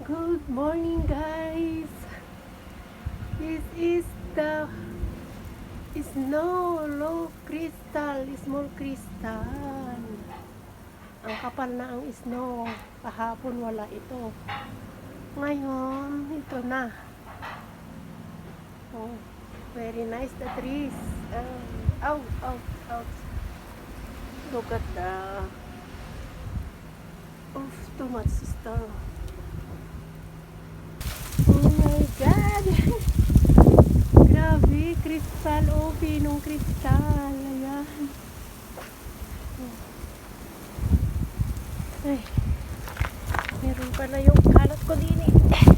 Good morning, guys. This is the snow low crystal, small crystal. Ang kapal na ang snow. Kahapon wala ito. Ngayon, ito na. Oh, very nice the trees. Out. Look at the too much snow. Oh my God! Grabe, kristal. Oh, pinong kristal. Ayan. Ay, meron pala yung kalat ko din eh.